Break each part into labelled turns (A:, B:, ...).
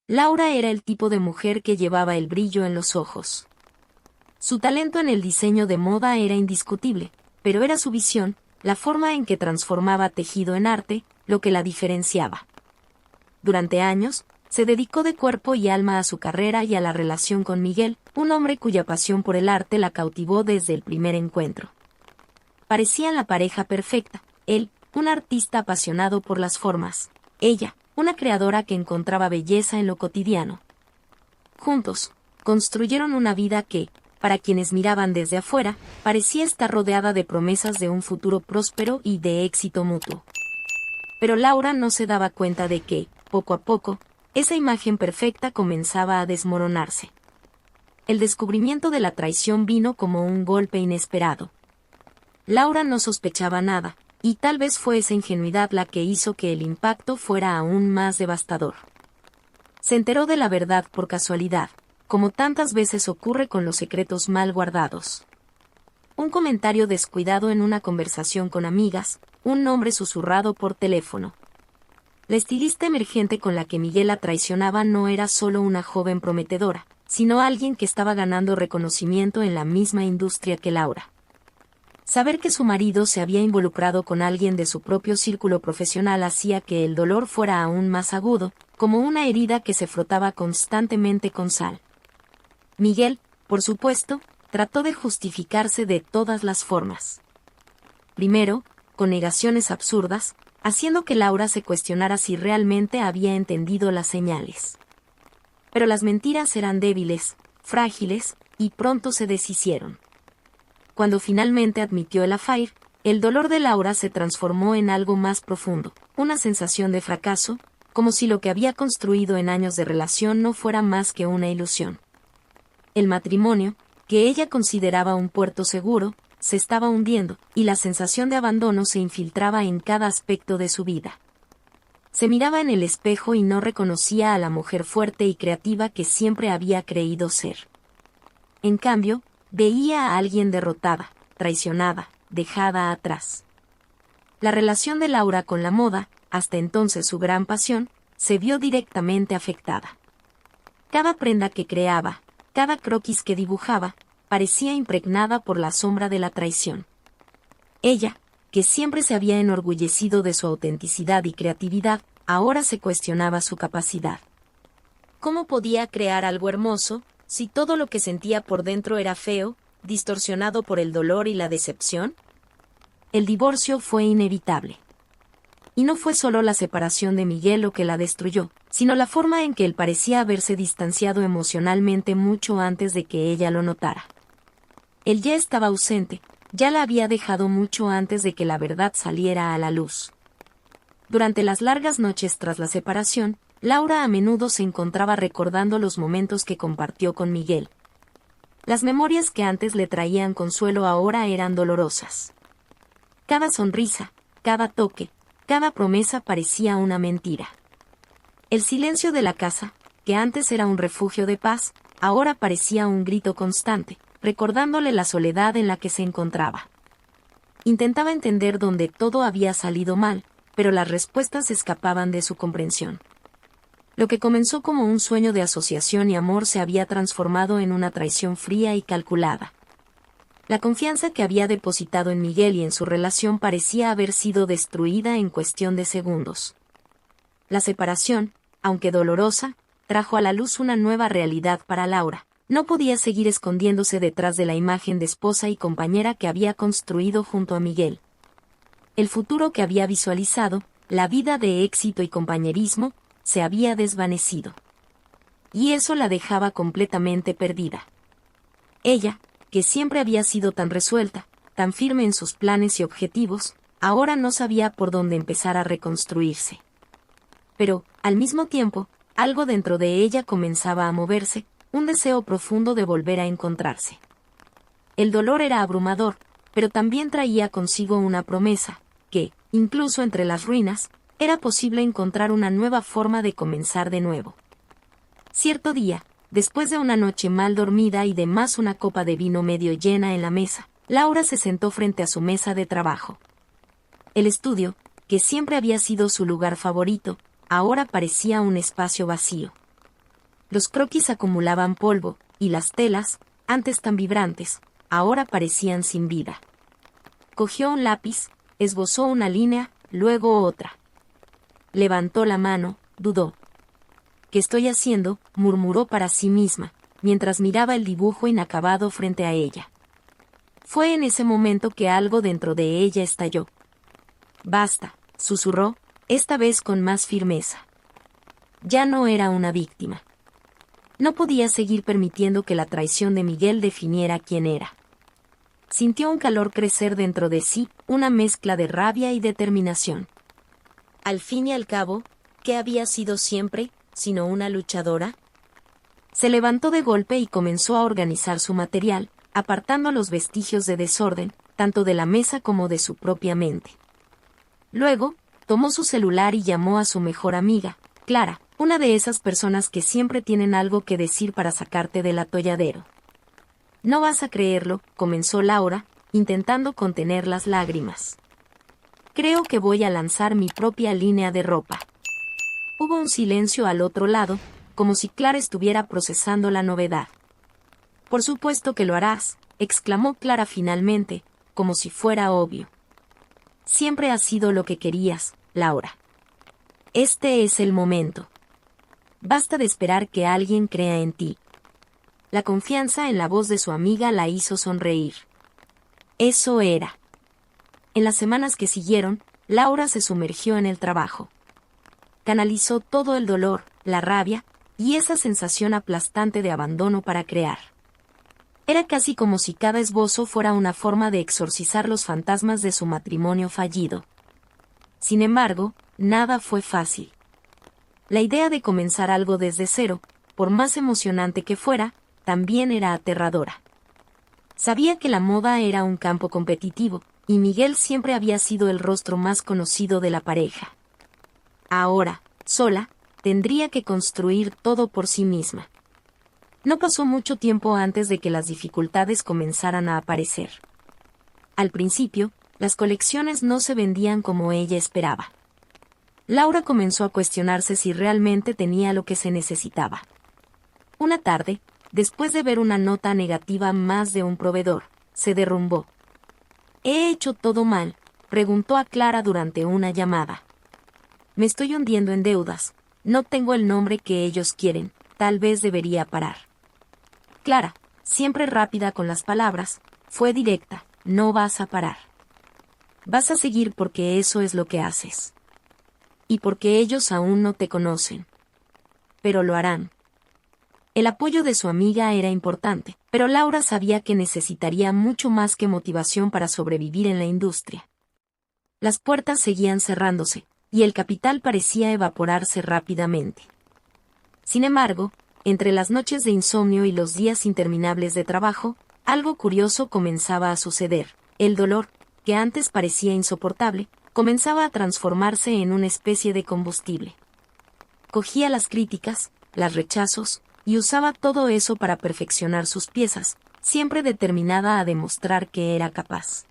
A: Laura era el tipo de mujer que llevaba el brillo en los ojos. Su talento en el diseño de moda era indiscutible, pero era su visión, la forma en que transformaba tejido en arte, lo que la diferenciaba. Durante años, se dedicó de cuerpo y alma a su carrera y a la relación con Miguel, un hombre cuya pasión por el arte la cautivó desde el primer encuentro. Parecían la pareja perfecta, él, un artista apasionado por las formas, ella, una creadora que encontraba belleza en lo cotidiano. Juntos, construyeron una vida que, para quienes miraban desde afuera, parecía estar rodeada de promesas de un futuro próspero y de éxito mutuo. Pero Laura no se daba cuenta de que, poco a poco, esa imagen perfecta comenzaba a desmoronarse. El descubrimiento de la traición vino como un golpe inesperado. Laura no sospechaba nada, y tal vez fue esa ingenuidad la que hizo que el impacto fuera aún más devastador. Se enteró de la verdad por casualidad, como tantas veces ocurre con los secretos mal guardados. Un comentario descuidado en una conversación con amigas, un nombre susurrado por teléfono. La estilista emergente con la que Miguel la traicionaba no era solo una joven prometedora, sino alguien que estaba ganando reconocimiento en la misma industria que Laura. Saber que su marido se había involucrado con alguien de su propio círculo profesional hacía que el dolor fuera aún más agudo, como una herida que se frotaba constantemente con sal. Miguel, por supuesto, trató de justificarse de todas las formas. Primero, con negaciones absurdas, haciendo que Laura se cuestionara si realmente había entendido las señales. Pero las mentiras eran débiles, frágiles, y pronto se deshicieron. Cuando finalmente admitió el affair, el dolor de Laura se transformó en algo más profundo, una sensación de fracaso, como si lo que había construido en años de relación no fuera más que una ilusión. El matrimonio, que ella consideraba un puerto seguro, se estaba hundiendo, y la sensación de abandono se infiltraba en cada aspecto de su vida. Se miraba en el espejo y no reconocía a la mujer fuerte y creativa que siempre había creído ser. En cambio, veía a alguien derrotada, traicionada, dejada atrás. La relación de Laura con la moda, hasta entonces su gran pasión, se vio directamente afectada. Cada prenda que creaba, cada croquis que dibujaba, parecía impregnada por la sombra de la traición. Ella, que siempre se había enorgullecido de su autenticidad y creatividad, ahora se cuestionaba su capacidad. ¿Cómo podía crear algo hermoso, si todo lo que sentía por dentro era feo, distorsionado por el dolor y la decepción? El divorcio fue inevitable. Y no fue solo la separación de Miguel lo que la destruyó, sino la forma en que él parecía haberse distanciado emocionalmente mucho antes de que ella lo notara. Él ya estaba ausente, ya la había dejado mucho antes de que la verdad saliera a la luz. Durante las largas noches tras la separación, Laura a menudo se encontraba recordando los momentos que compartió con Miguel. Las memorias que antes le traían consuelo ahora eran dolorosas. Cada sonrisa, cada toque, cada promesa parecía una mentira. El silencio de la casa, que antes era un refugio de paz, ahora parecía un grito constante, recordándole la soledad en la que se encontraba. Intentaba entender dónde todo había salido mal, pero las respuestas escapaban de su comprensión. Lo que comenzó como un sueño de asociación y amor se había transformado en una traición fría y calculada. La confianza que había depositado en Miguel y en su relación parecía haber sido destruida en cuestión de segundos. La separación, aunque dolorosa, trajo a la luz una nueva realidad para Laura. No podía seguir escondiéndose detrás de la imagen de esposa y compañera que había construido junto a Miguel. El futuro que había visualizado, la vida de éxito y compañerismo, se había desvanecido. Y eso la dejaba completamente perdida. Ella, que siempre había sido tan resuelta, tan firme en sus planes y objetivos, ahora no sabía por dónde empezar a reconstruirse. Pero, al mismo tiempo, algo dentro de ella comenzaba a moverse, un deseo profundo de volver a encontrarse. El dolor era abrumador, pero también traía consigo una promesa, que, incluso entre las ruinas, era posible encontrar una nueva forma de comenzar de nuevo. Cierto día, después de una noche mal dormida y de más una copa de vino medio llena en la mesa, Laura se sentó frente a su mesa de trabajo. El estudio, que siempre había sido su lugar favorito, ahora parecía un espacio vacío. Los croquis acumulaban polvo, y las telas, antes tan vibrantes, ahora parecían sin vida. Cogió un lápiz, esbozó una línea, luego otra. Levantó la mano, dudó. ¿Qué estoy haciendo?, murmuró para sí misma, mientras miraba el dibujo inacabado frente a ella. Fue en ese momento que algo dentro de ella estalló. «Basta», susurró, esta vez con más firmeza. Ya no era una víctima. No podía seguir permitiendo que la traición de Miguel definiera quién era. Sintió un calor crecer dentro de sí, una mezcla de rabia y determinación. Al fin y al cabo, ¿qué había sido siempre, sino una luchadora? Se levantó de golpe y comenzó a organizar su material, apartando los vestigios de desorden, tanto de la mesa como de su propia mente. Luego, tomó su celular y llamó a su mejor amiga, Clara, una de esas personas que siempre tienen algo que decir para sacarte del atolladero. «No vas a creerlo», comenzó Laura, intentando contener las lágrimas. «Creo que voy a lanzar mi propia línea de ropa». Hubo un silencio al otro lado, como si Clara estuviera procesando la novedad. «Por supuesto que lo harás», exclamó Clara finalmente, como si fuera obvio. «Siempre has sido lo que querías, Laura. Este es el momento. Basta de esperar que alguien crea en ti». La confianza en la voz de su amiga la hizo sonreír. Eso era. En las semanas que siguieron, Laura se sumergió en el trabajo. Canalizó todo el dolor, la rabia, y esa sensación aplastante de abandono para crear. Era casi como si cada esbozo fuera una forma de exorcizar los fantasmas de su matrimonio fallido. Sin embargo, nada fue fácil. La idea de comenzar algo desde cero, por más emocionante que fuera, también era aterradora. Sabía que la moda era un campo competitivo, y Miguel siempre había sido el rostro más conocido de la pareja. Ahora, sola, tendría que construir todo por sí misma. No pasó mucho tiempo antes de que las dificultades comenzaran a aparecer. Al principio, las colecciones no se vendían como ella esperaba. Laura comenzó a cuestionarse si realmente tenía lo que se necesitaba. Una tarde, después de ver una nota negativa más de un proveedor, se derrumbó. «¿He hecho todo mal?», preguntó a Clara durante una llamada. «Me estoy hundiendo en deudas, no tengo el nombre que ellos quieren, tal vez debería parar». Clara, siempre rápida con las palabras, fue directa: «No vas a parar. Vas a seguir porque eso es lo que haces. Y porque ellos aún no te conocen. Pero lo harán». El apoyo de su amiga era importante, pero Laura sabía que necesitaría mucho más que motivación para sobrevivir en la industria. Las puertas seguían cerrándose, y el capital parecía evaporarse rápidamente. Sin embargo, entre las noches de insomnio y los días interminables de trabajo, algo curioso comenzaba a suceder. El dolor, que antes parecía insoportable, comenzaba a transformarse en una especie de combustible. Cogía las críticas, los rechazos, y usaba todo eso para perfeccionar sus piezas, siempre determinada a demostrar que era capaz.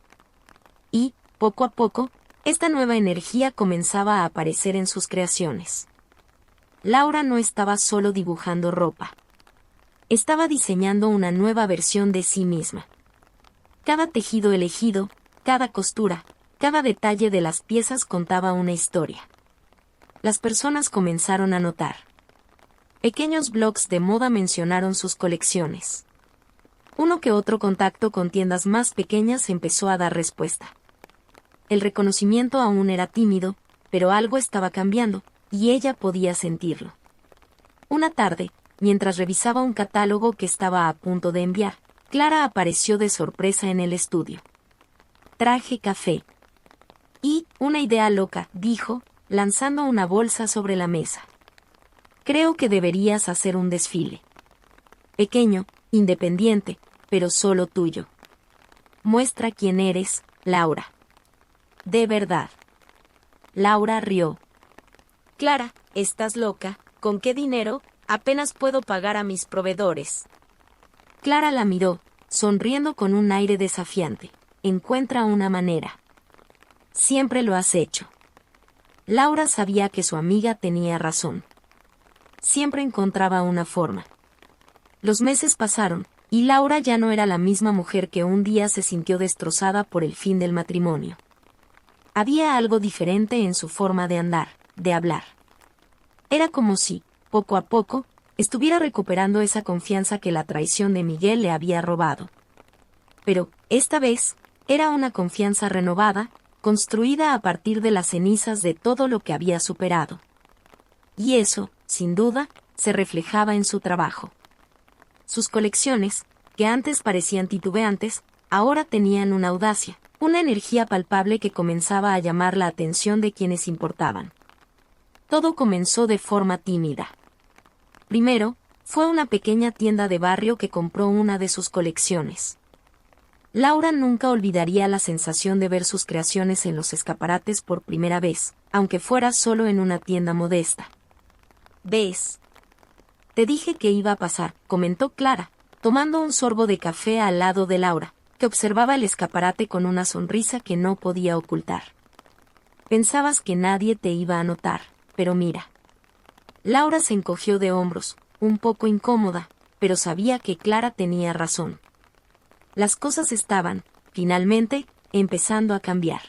A: Y, poco a poco, esta nueva energía comenzaba a aparecer en sus creaciones. Laura no estaba solo dibujando ropa. Estaba diseñando una nueva versión de sí misma. Cada tejido elegido, cada costura, cada detalle de las piezas contaba una historia. Las personas comenzaron a notar. Pequeños blogs de moda mencionaron sus colecciones. Uno que otro contacto con tiendas más pequeñas empezó a dar respuesta. El reconocimiento aún era tímido, pero algo estaba cambiando, y ella podía sentirlo. Una tarde, mientras revisaba un catálogo que estaba a punto de enviar, Clara apareció de sorpresa en el estudio. «Traje café». «Y, una idea loca», dijo, lanzando una bolsa sobre la mesa. «Creo que deberías hacer un desfile. Pequeño, independiente, pero solo tuyo. Muestra quién eres, Laura. De verdad». Laura rió. «Clara, ¿estás loca? ¿Con qué dinero? Apenas puedo pagar a mis proveedores». Clara la miró, sonriendo con un aire desafiante. «Encuentra una manera. Siempre lo has hecho». Laura sabía que su amiga tenía razón. siempre encontraba una forma. Los meses pasaron, y Laura ya no era la misma mujer que un día se sintió destrozada por el fin del matrimonio. Había algo diferente en su forma de andar, de hablar. Era como si, poco a poco, estuviera recuperando esa confianza que la traición de Miguel le había robado. Pero, esta vez, era una confianza renovada, construida a partir de las cenizas de todo lo que había superado. Y eso, sin duda, se reflejaba en su trabajo. Sus colecciones, que antes parecían titubeantes, ahora tenían una audacia, una energía palpable que comenzaba a llamar la atención de quienes importaban. Todo comenzó de forma tímida. Primero, fue una pequeña tienda de barrio que compró una de sus colecciones. Laura nunca olvidaría la sensación de ver sus creaciones en los escaparates por primera vez, aunque fuera solo en una tienda modesta. «¿Ves? Te dije que iba a pasar», comentó Clara, tomando un sorbo de café al lado de Laura, que observaba el escaparate con una sonrisa que no podía ocultar. «Pensabas que nadie te iba a notar, pero mira». Laura se encogió de hombros, un poco incómoda, pero sabía que Clara tenía razón. Las cosas estaban, finalmente, empezando a cambiar.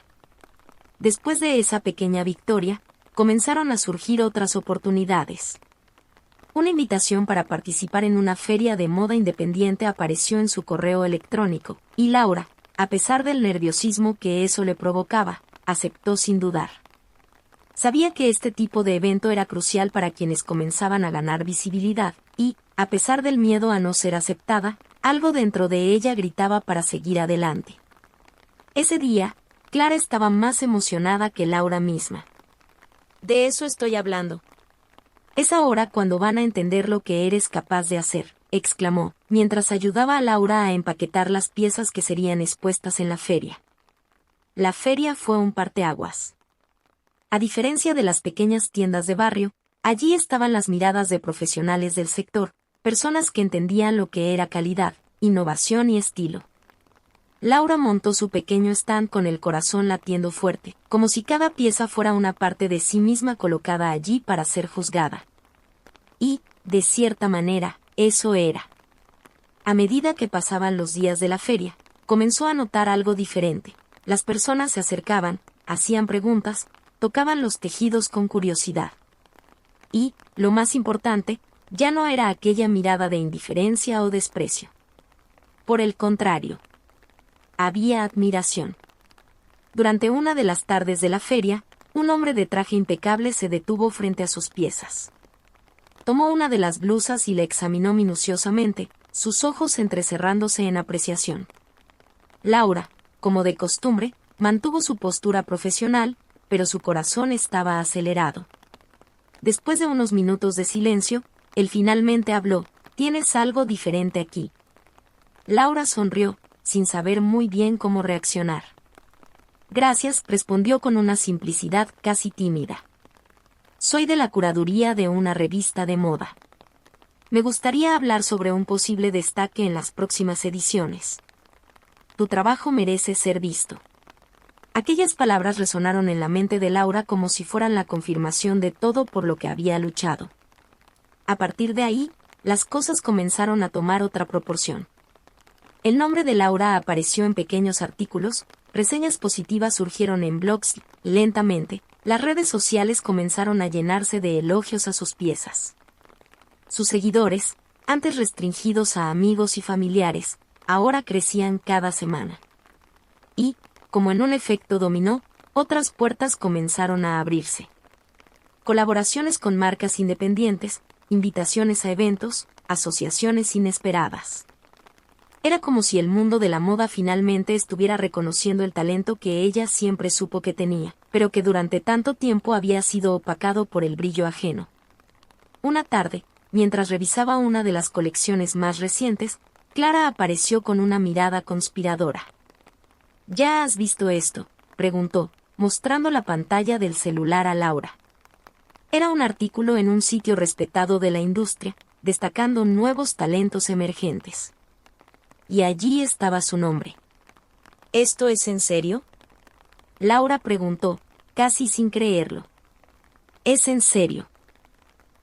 A: Después de esa pequeña victoria, comenzaron a surgir otras oportunidades. Una invitación para participar en una feria de moda independiente apareció en su correo electrónico, y Laura, a pesar del nerviosismo que eso le provocaba, aceptó sin dudar. Sabía que este tipo de evento era crucial para quienes comenzaban a ganar visibilidad, y, a pesar del miedo a no ser aceptada, algo dentro de ella gritaba para seguir adelante. Ese día, Clara estaba más emocionada que Laura misma. «De eso estoy hablando. Es ahora cuando van a entender lo que eres capaz de hacer», exclamó, mientras ayudaba a Laura a empaquetar las piezas que serían expuestas en la feria. La feria fue un parteaguas. A diferencia de las pequeñas tiendas de barrio, allí estaban las miradas de profesionales del sector, personas que entendían lo que era calidad, innovación y estilo. Laura montó su pequeño stand con el corazón latiendo fuerte, como si cada pieza fuera una parte de sí misma colocada allí para ser juzgada. Y, de cierta manera, eso era. A medida que pasaban los días de la feria, comenzó a notar algo diferente. Las personas se acercaban, hacían preguntas, tocaban los tejidos con curiosidad. Y, lo más importante, ya no era aquella mirada de indiferencia o desprecio. Por el contrario, había admiración. Durante una de las tardes de la feria, un hombre de traje impecable se detuvo frente a sus piezas. Tomó una de las blusas y la examinó minuciosamente, sus ojos entrecerrándose en apreciación. Laura, como de costumbre, mantuvo su postura profesional, pero su corazón estaba acelerado. Después de unos minutos de silencio, él finalmente habló: «Tienes algo diferente aquí». Laura sonrió, sin saber muy bien cómo reaccionar. «Gracias», respondió con una simplicidad casi tímida. «Soy de la curaduría de una revista de moda. Me gustaría hablar sobre un posible destaque en las próximas ediciones. Tu trabajo merece ser visto». Aquellas palabras resonaron en la mente de Laura como si fueran la confirmación de todo por lo que había luchado. A partir de ahí, las cosas comenzaron a tomar otra proporción. El nombre de Laura apareció en pequeños artículos, reseñas positivas surgieron en blogs, y lentamente, las redes sociales comenzaron a llenarse de elogios a sus piezas. Sus seguidores, antes restringidos a amigos y familiares, ahora crecían cada semana. Y, como en un efecto dominó, otras puertas comenzaron a abrirse. Colaboraciones con marcas independientes, invitaciones a eventos, asociaciones inesperadas. Era como si el mundo de la moda finalmente estuviera reconociendo el talento que ella siempre supo que tenía, pero que durante tanto tiempo había sido opacado por el brillo ajeno. Una tarde, mientras revisaba una de las colecciones más recientes, Clara apareció con una mirada conspiradora. «¿Ya has visto esto?», preguntó, mostrando la pantalla del celular a Laura. Era un artículo en un sitio respetado de la industria, destacando nuevos talentos emergentes. Y allí estaba su nombre. «¿Esto es en serio?», Laura preguntó, casi sin creerlo. «Es en serio».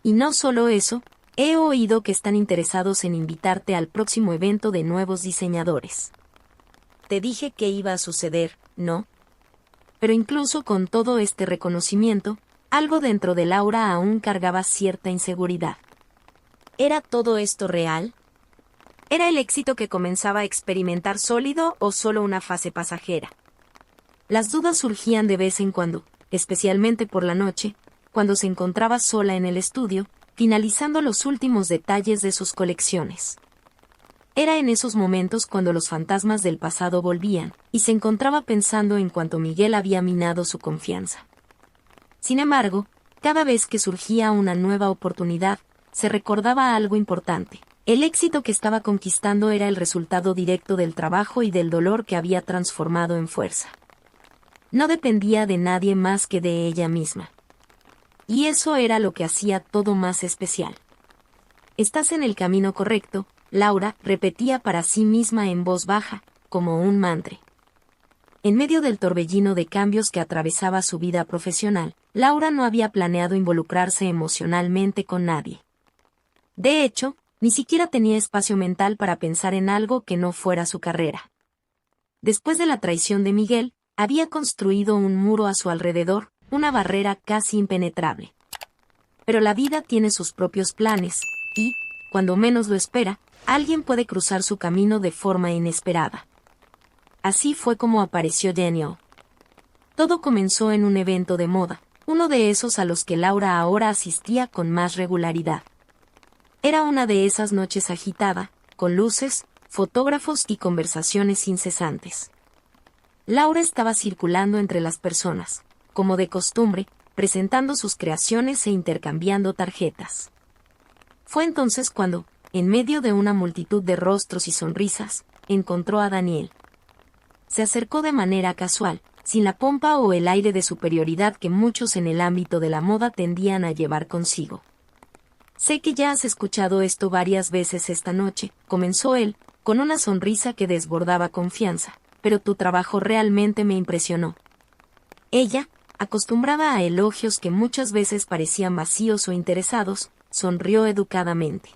A: Y no solo eso, he oído que están interesados en invitarte al próximo evento de nuevos diseñadores. Te dije que iba a suceder, ¿no? Pero incluso con todo este reconocimiento, algo dentro de Laura aún cargaba cierta inseguridad. ¿Era todo esto real? ¿Era el éxito que comenzaba a experimentar sólido o solo una fase pasajera? Las dudas surgían de vez en cuando, especialmente por la noche, cuando se encontraba sola en el estudio, finalizando los últimos detalles de sus colecciones. Era en esos momentos cuando los fantasmas del pasado volvían, y se encontraba pensando en cuánto Miguel había minado su confianza. Sin embargo, cada vez que surgía una nueva oportunidad, se recordaba algo importante. El éxito que estaba conquistando era el resultado directo del trabajo y del dolor que había transformado en fuerza. No dependía de nadie más que de ella misma. Y eso era lo que hacía todo más especial. «Estás en el camino correcto», Laura repetía para sí misma en voz baja, como un mantra. En medio del torbellino de cambios que atravesaba su vida profesional, Laura no había planeado involucrarse emocionalmente con nadie. De hecho, ni siquiera tenía espacio mental para pensar en algo que no fuera su carrera. Después de la traición de Miguel, había construido un muro a su alrededor, una barrera casi impenetrable. Pero la vida tiene sus propios planes, y, cuando menos lo espera, alguien puede cruzar su camino de forma inesperada. Así fue como apareció Jenny-O. Todo comenzó en un evento de moda, uno de esos a los que Laura ahora asistía con más regularidad. Era una de esas noches agitada, con luces, fotógrafos y conversaciones incesantes. Laura estaba circulando entre las personas, como de costumbre, presentando sus creaciones e intercambiando tarjetas. Fue entonces cuando, en medio de una multitud de rostros y sonrisas, encontró a Daniel. Se acercó de manera casual, sin la pompa o el aire de superioridad que muchos en el ámbito de la moda tendían a llevar consigo. «Sé que ya has escuchado esto varias veces esta noche», comenzó él, con una sonrisa que desbordaba confianza, «pero tu trabajo realmente me impresionó». Ella, acostumbrada a elogios que muchas veces parecían vacíos o interesados, sonrió educadamente.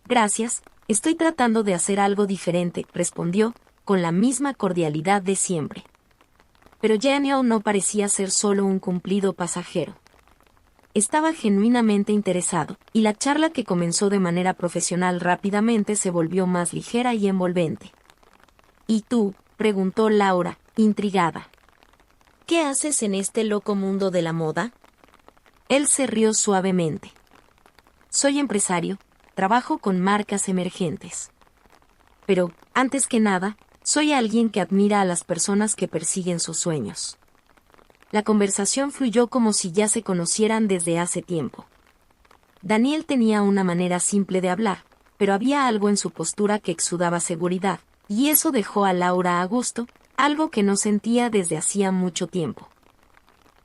A: «Gracias, estoy tratando de hacer algo diferente», respondió, con la misma cordialidad de siempre. Pero Jenny-O no parecía ser solo un cumplido pasajero. Estaba genuinamente interesado, y la charla que comenzó de manera profesional rápidamente se volvió más ligera y envolvente. «¿Y tú?», preguntó Laura, intrigada. «¿Qué haces en este loco mundo de la moda?». Él se rió suavemente. «Soy empresario, trabajo con marcas emergentes. Pero, antes que nada, soy alguien que admira a las personas que persiguen sus sueños». La conversación fluyó como si ya se conocieran desde hace tiempo. Daniel tenía una manera simple de hablar, pero había algo en su postura que exudaba seguridad, y eso dejó a Laura a gusto, algo que no sentía desde hacía mucho tiempo.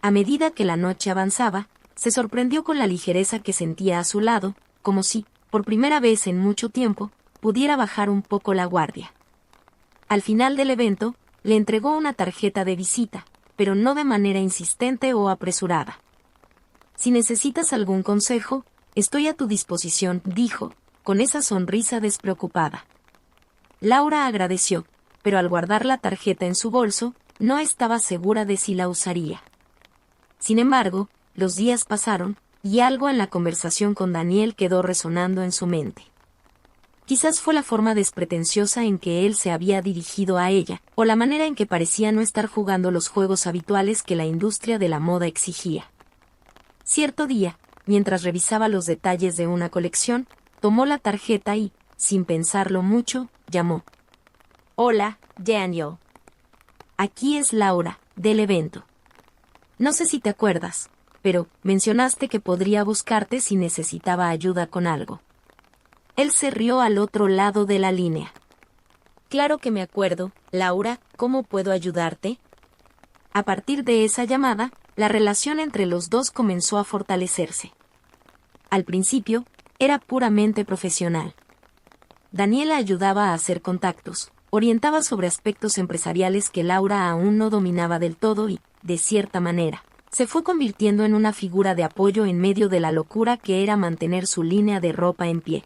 A: A medida que la noche avanzaba, se sorprendió con la ligereza que sentía a su lado, como si, por primera vez en mucho tiempo, pudiera bajar un poco la guardia. Al final del evento, le entregó una tarjeta de visita, pero no de manera insistente o apresurada. «Si necesitas algún consejo, estoy a tu disposición», dijo, con esa sonrisa despreocupada. Laura agradeció, pero al guardar la tarjeta en su bolso, no estaba segura de si la usaría. Sin embargo, los días pasaron, y algo en la conversación con Daniel quedó resonando en su mente. Quizás fue la forma despretenciosa en que él se había dirigido a ella, o la manera en que parecía no estar jugando los juegos habituales que la industria de la moda exigía. Cierto día, mientras revisaba los detalles de una colección, tomó la tarjeta y, sin pensarlo mucho, llamó. «Hola, Jenny-O. Aquí es Laura, del evento. No sé si te acuerdas, pero mencionaste que podría buscarte si necesitaba ayuda con algo». Él se rió al otro lado de la línea. «Claro que me acuerdo, Laura, ¿cómo puedo ayudarte?». A partir de esa llamada, la relación entre los dos comenzó a fortalecerse. Al principio, era puramente profesional. Daniela ayudaba a hacer contactos, orientaba sobre aspectos empresariales que Laura aún no dominaba del todo y, de cierta manera, Se fue convirtiendo en una figura de apoyo en medio de la locura que era mantener su línea de ropa en pie.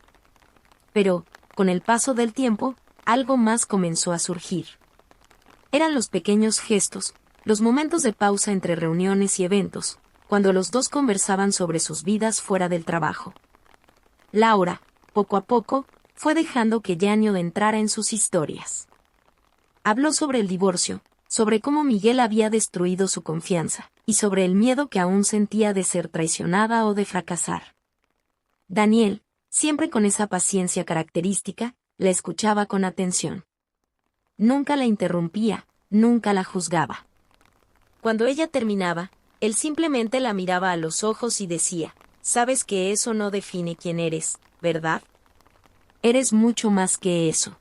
A: Pero, con el paso del tiempo, algo más comenzó a surgir. Eran los pequeños gestos, los momentos de pausa entre reuniones y eventos, cuando los dos conversaban sobre sus vidas fuera del trabajo. Laura, poco a poco, fue dejando que Janio entrara en sus historias. Habló sobre el divorcio, sobre cómo Miguel había destruido su confianza, y sobre el miedo que aún sentía de ser traicionada o de fracasar. Daniel, siempre con esa paciencia característica, la escuchaba con atención. Nunca la interrumpía, nunca la juzgaba. Cuando ella terminaba, él simplemente la miraba a los ojos y decía, «Sabes que eso no define quién eres, ¿verdad? Eres mucho más que eso».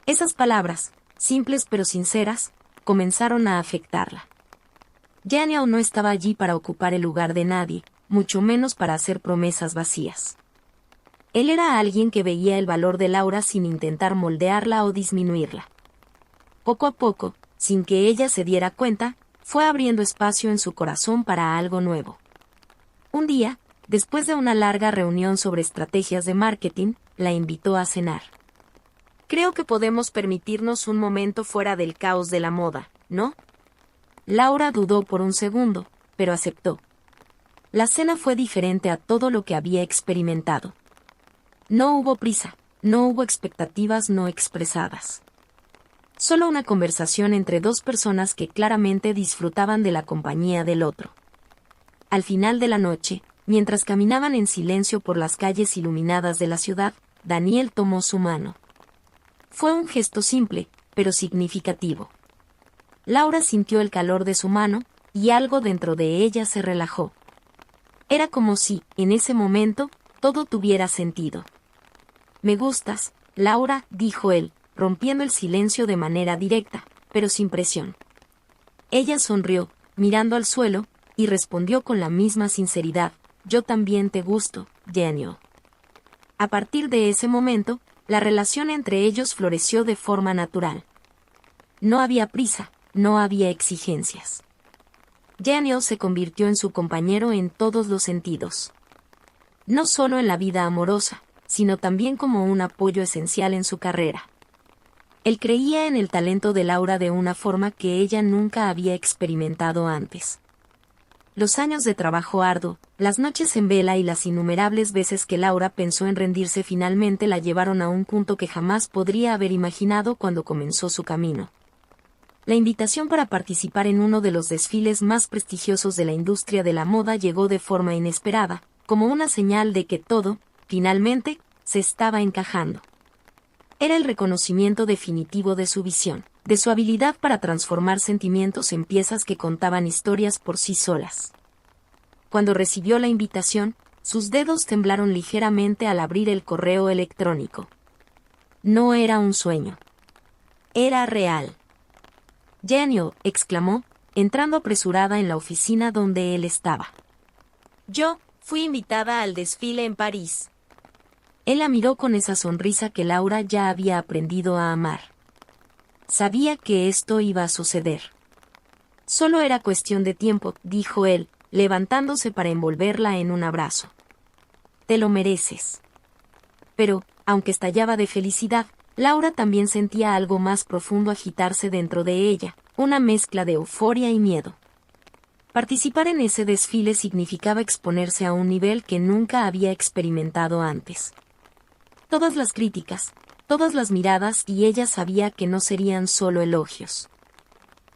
A: Esas palabras, simples pero sinceras, comenzaron a afectarla. Daniel no estaba allí para ocupar el lugar de nadie, mucho menos para hacer promesas vacías. Él era alguien que veía el valor de Laura sin intentar moldearla o disminuirla. Poco a poco, sin que ella se diera cuenta, fue abriendo espacio en su corazón para algo nuevo. Un día, después de una larga reunión sobre estrategias de marketing, la invitó a cenar. «Creo que podemos permitirnos un momento fuera del caos de la moda, ¿no?». Laura dudó por un segundo, pero aceptó. La cena fue diferente a todo lo que había experimentado. No hubo prisa, no hubo expectativas no expresadas. Solo una conversación entre dos personas que claramente disfrutaban de la compañía del otro. Al final de la noche, mientras caminaban en silencio por las calles iluminadas de la ciudad, Daniel tomó su mano. Fue un gesto simple, pero significativo. Laura sintió el calor de su mano, y algo dentro de ella se relajó. Era como si, en ese momento, todo tuviera sentido. «Me gustas, Laura», dijo él, rompiendo el silencio de manera directa, pero sin presión. Ella sonrió, mirando al suelo, y respondió con la misma sinceridad, «Yo también te gusto, Daniel». A partir de ese momento, la relación entre ellos floreció de forma natural. No había prisa, no había exigencias. Daniel se convirtió en su compañero en todos los sentidos. No solo en la vida amorosa, sino también como un apoyo esencial en su carrera. Él creía en el talento de Laura de una forma que ella nunca había experimentado antes. Los años de trabajo arduo, las noches en vela y las innumerables veces que Laura pensó en rendirse finalmente la llevaron a un punto que jamás podría haber imaginado cuando comenzó su camino. La invitación para participar en uno de los desfiles más prestigiosos de la industria de la moda llegó de forma inesperada, como una señal de que todo, finalmente, se estaba encajando. Era el reconocimiento definitivo de su visión, de su habilidad para transformar sentimientos en piezas que contaban historias por sí solas. Cuando recibió la invitación, sus dedos temblaron ligeramente al abrir el correo electrónico. No era un sueño. Era real. «Daniel», exclamó, entrando apresurada en la oficina donde él estaba. «Yo fui invitada al desfile en París». Él la miró con esa sonrisa que Laura ya había aprendido a amar. Sabía que esto iba a suceder. Solo era cuestión de tiempo, dijo él, levantándose para envolverla en un abrazo. «Te lo mereces». Pero, aunque estallaba de felicidad, Laura también sentía algo más profundo agitarse dentro de ella, una mezcla de euforia y miedo. Participar en ese desfile significaba exponerse a un nivel que nunca había experimentado antes. Todas las críticas, todas las miradas, y ella sabía que no serían solo elogios.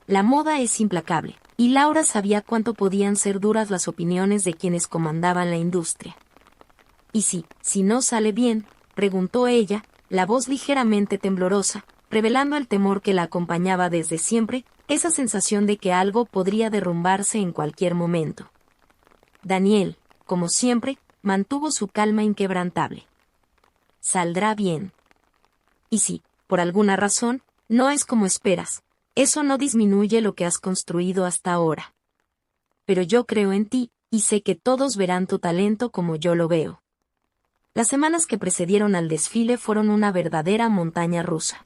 A: La moda es implacable, y Laura sabía cuánto podían ser duras las opiniones de quienes comandaban la industria. «¿Y si no sale bien?», preguntó ella, la voz ligeramente temblorosa, revelando el temor que la acompañaba desde siempre, esa sensación de que algo podría derrumbarse en cualquier momento. Daniel, como siempre, mantuvo su calma inquebrantable. «Saldrá bien. Y si, por alguna razón, no es como esperas, eso no disminuye lo que has construido hasta ahora. Pero yo creo en ti, y sé que todos verán tu talento como yo lo veo». Las semanas que precedieron al desfile fueron una verdadera montaña rusa.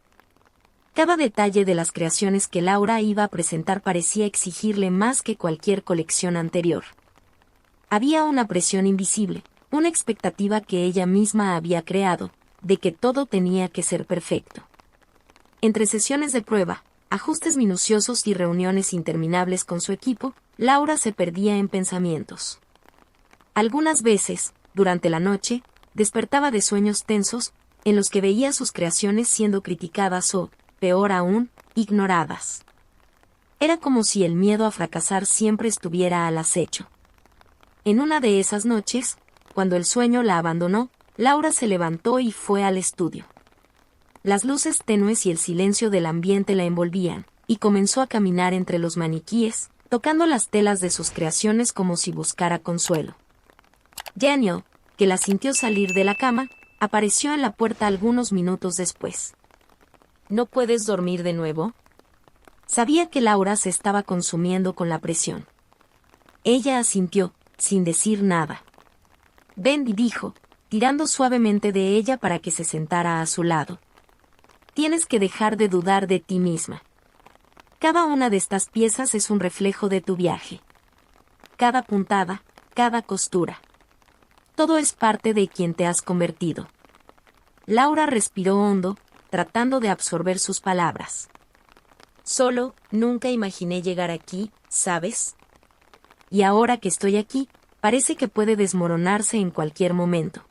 A: Cada detalle de las creaciones que Laura iba a presentar parecía exigirle más que cualquier colección anterior. Había una presión invisible, una expectativa que ella misma había creado, de que todo tenía que ser perfecto. Entre sesiones de prueba, ajustes minuciosos y reuniones interminables con su equipo, Laura se perdía en pensamientos. Algunas veces, durante la noche, despertaba de sueños tensos, en los que veía sus creaciones siendo criticadas o, peor aún, ignoradas. Era como si el miedo a fracasar siempre estuviera al acecho. En una de esas noches, cuando el sueño la abandonó, Laura se levantó y fue al estudio. Las luces tenues y el silencio del ambiente la envolvían, y comenzó a caminar entre los maniquíes, tocando las telas de sus creaciones como si buscara consuelo. Daniel, que la sintió salir de la cama, apareció en la puerta algunos minutos después. ¿No puedes dormir de nuevo? Sabía que Laura se estaba consumiendo con la presión. Ella asintió, sin decir nada. Ven, dijo, tirando suavemente de ella para que se sentara a su lado. Tienes que dejar de dudar de ti misma. Cada una de estas piezas es un reflejo de tu viaje. Cada puntada, cada costura. Todo es parte de quien te has convertido. Laura respiró hondo, tratando de absorber sus palabras. Solo, nunca imaginé llegar aquí, ¿sabes? Y ahora que estoy aquí, parece que puede desmoronarse en cualquier momento.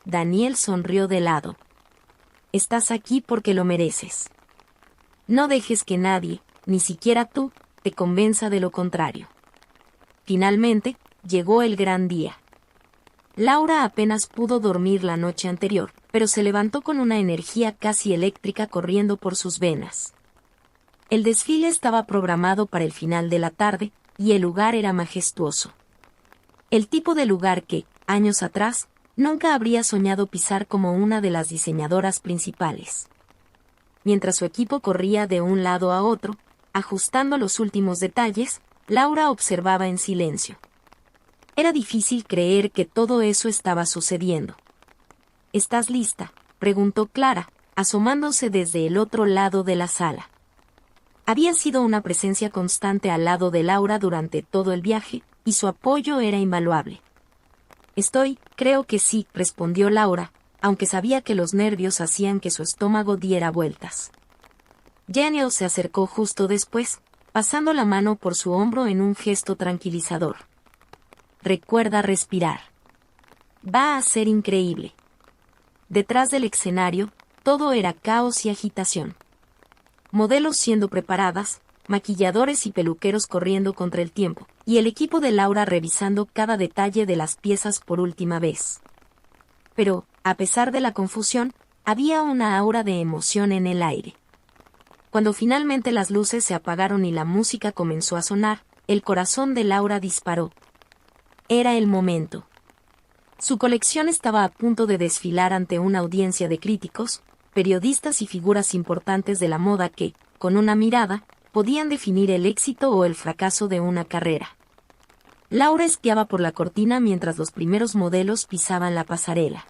A: Daniel sonrió de lado. Estás aquí porque lo mereces. No dejes que nadie, ni siquiera tú, te convenza de lo contrario. Finalmente, llegó el gran día. Laura apenas pudo dormir la noche anterior, pero se levantó con una energía casi eléctrica corriendo por sus venas. El desfile estaba programado para el final de la tarde, y el lugar era majestuoso. El tipo de lugar que, años atrás, nunca habría soñado pisar como una de las diseñadoras principales. Mientras su equipo corría de un lado a otro, ajustando los últimos detalles, Laura observaba en silencio. Era difícil creer que todo eso estaba sucediendo. ¿Estás lista?, preguntó Clara, asomándose desde el otro lado de la sala. Había sido una presencia constante al lado de Laura durante todo el viaje, y su apoyo era invaluable. Creo que sí, respondió Laura, aunque sabía que los nervios hacían que su estómago diera vueltas. Daniel se acercó justo después, pasando la mano por su hombro en un gesto tranquilizador. Recuerda respirar. Va a ser increíble. Detrás del escenario, todo era caos y agitación. Modelos siendo preparadas, maquilladores y peluqueros corriendo contra el tiempo, y el equipo de Laura revisando cada detalle de las piezas por última vez. Pero, a pesar de la confusión, había una aura de emoción en el aire. Cuando finalmente las luces se apagaron y la música comenzó a sonar, el corazón de Laura disparó. Era el momento. Su colección estaba a punto de desfilar ante una audiencia de críticos, periodistas y figuras importantes de la moda que, con una mirada, podían definir el éxito o el fracaso de una carrera. Laura espiaba por la cortina mientras los primeros modelos pisaban la pasarela.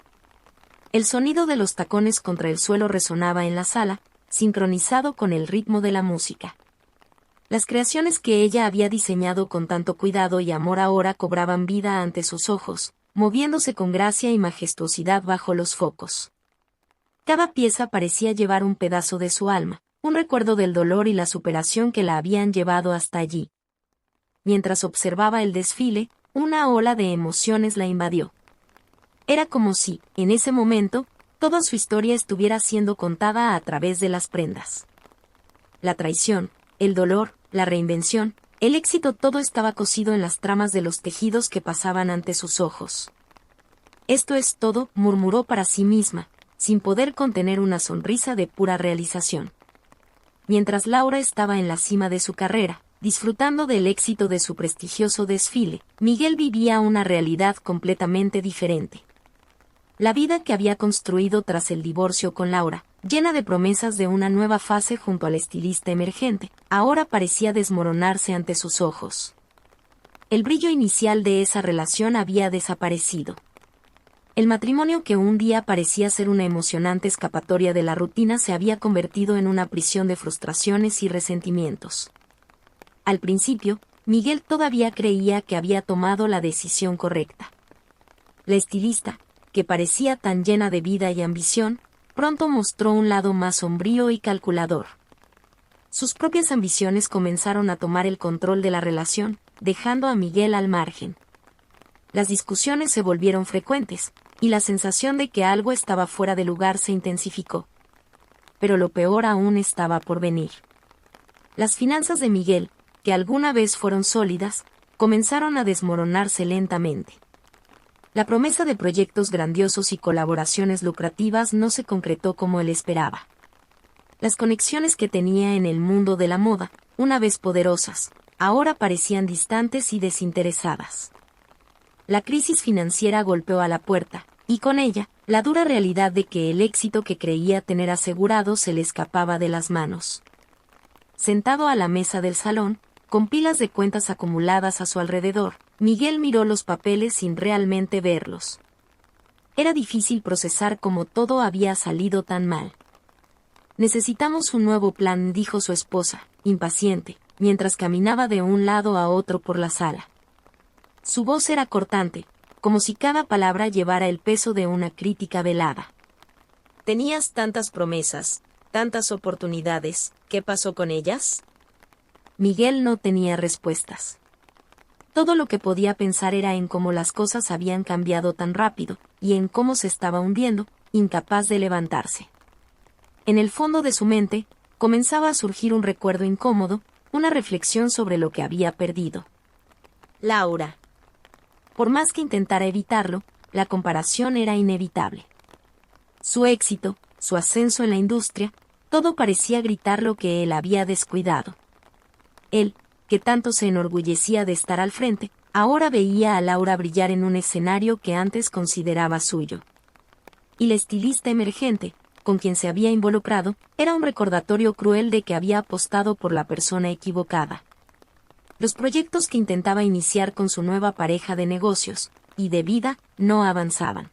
A: El sonido de los tacones contra el suelo resonaba en la sala, sincronizado con el ritmo de la música. Las creaciones que ella había diseñado con tanto cuidado y amor ahora cobraban vida ante sus ojos, moviéndose con gracia y majestuosidad bajo los focos. Cada pieza parecía llevar un pedazo de su alma, un recuerdo del dolor y la superación que la habían llevado hasta allí. Mientras observaba el desfile, una ola de emociones la invadió. Era como si, en ese momento, toda su historia estuviera siendo contada a través de las prendas. La traición, el dolor, la reinvención, el éxito, todo estaba cosido en las tramas de los tejidos que pasaban ante sus ojos. Esto es todo, murmuró para sí misma, sin poder contener una sonrisa de pura realización. Mientras Laura estaba en la cima de su carrera, disfrutando del éxito de su prestigioso desfile, Miguel vivía una realidad completamente diferente. La vida que había construido tras el divorcio con Laura, llena de promesas de una nueva fase junto al estilista emergente, ahora parecía desmoronarse ante sus ojos. El brillo inicial de esa relación había desaparecido. El matrimonio que un día parecía ser una emocionante escapatoria de la rutina se había convertido en una prisión de frustraciones y resentimientos. Al principio, Miguel todavía creía que había tomado la decisión correcta. La estilista, que parecía tan llena de vida y ambición, pronto mostró un lado más sombrío y calculador. Sus propias ambiciones comenzaron a tomar el control de la relación, dejando a Miguel al margen. Las discusiones se volvieron frecuentes, y la sensación de que algo estaba fuera de lugar se intensificó. Pero lo peor aún estaba por venir. Las finanzas de Miguel, que alguna vez fueron sólidas, comenzaron a desmoronarse lentamente. La promesa de proyectos grandiosos y colaboraciones lucrativas no se concretó como él esperaba. Las conexiones que tenía en el mundo de la moda, una vez poderosas, ahora parecían distantes y desinteresadas. La crisis financiera golpeó a la puerta, y con ella, la dura realidad de que el éxito que creía tener asegurado se le escapaba de las manos. Sentado a la mesa del salón, con pilas de cuentas acumuladas a su alrededor, Miguel miró los papeles sin realmente verlos. Era difícil procesar cómo todo había salido tan mal. «Necesitamos un nuevo plan», dijo su esposa, impaciente, mientras caminaba de un lado a otro por la sala. Su voz era cortante, como si cada palabra llevara el peso de una crítica velada. «Tenías tantas promesas, tantas oportunidades, ¿qué pasó con ellas?». Miguel no tenía respuestas. Todo lo que podía pensar era en cómo las cosas habían cambiado tan rápido, y en cómo se estaba hundiendo, incapaz de levantarse. En el fondo de su mente, comenzaba a surgir un recuerdo incómodo, una reflexión sobre lo que había perdido. Laura. Por más que intentara evitarlo, la comparación era inevitable. Su éxito, su ascenso en la industria, todo parecía gritar lo que él había descuidado. Él, que tanto se enorgullecía de estar al frente, ahora veía a Laura brillar en un escenario que antes consideraba suyo. Y la estilista emergente, con quien se había involucrado, era un recordatorio cruel de que había apostado por la persona equivocada. Los proyectos que intentaba iniciar con su nueva pareja de negocios y de vida no avanzaban.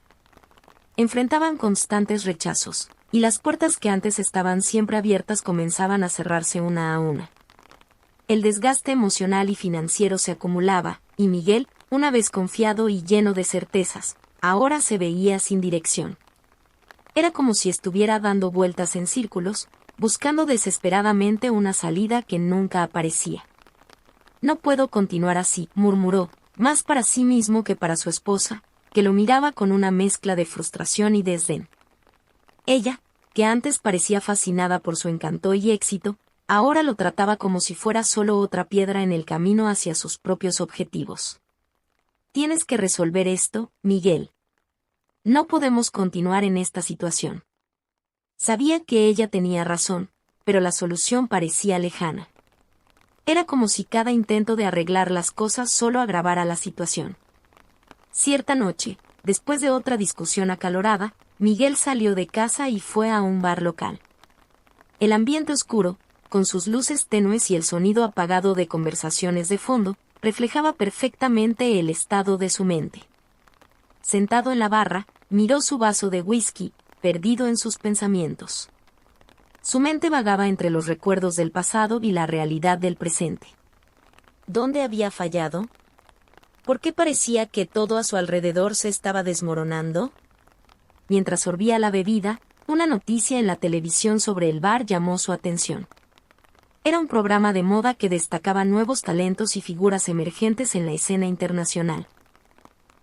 A: Enfrentaban constantes rechazos, y las puertas que antes estaban siempre abiertas comenzaban a cerrarse una a una. El desgaste emocional y financiero se acumulaba, y Miguel, una vez confiado y lleno de certezas, ahora se veía sin dirección. Era como si estuviera dando vueltas en círculos, buscando desesperadamente una salida que nunca aparecía. «No puedo continuar así», murmuró, más para sí mismo que para su esposa, que lo miraba con una mezcla de frustración y desdén. Ella, que antes parecía fascinada por su encanto y éxito, ahora lo trataba como si fuera solo otra piedra en el camino hacia sus propios objetivos. «Tienes que resolver esto, Miguel. No podemos continuar en esta situación». Sabía que ella tenía razón, pero la solución parecía lejana. Era como si cada intento de arreglar las cosas solo agravara la situación. Cierta noche, después de otra discusión acalorada, Miguel salió de casa y fue a un bar local. El ambiente oscuro, con sus luces tenues y el sonido apagado de conversaciones de fondo, reflejaba perfectamente el estado de su mente. Sentado en la barra, miró su vaso de whisky, perdido en sus pensamientos. Su mente vagaba entre los recuerdos del pasado y la realidad del presente. ¿Dónde había fallado? ¿Por qué parecía que todo a su alrededor se estaba desmoronando? Mientras sorbía la bebida, una noticia en la televisión sobre el bar llamó su atención. Era un programa de moda que destacaba nuevos talentos y figuras emergentes en la escena internacional.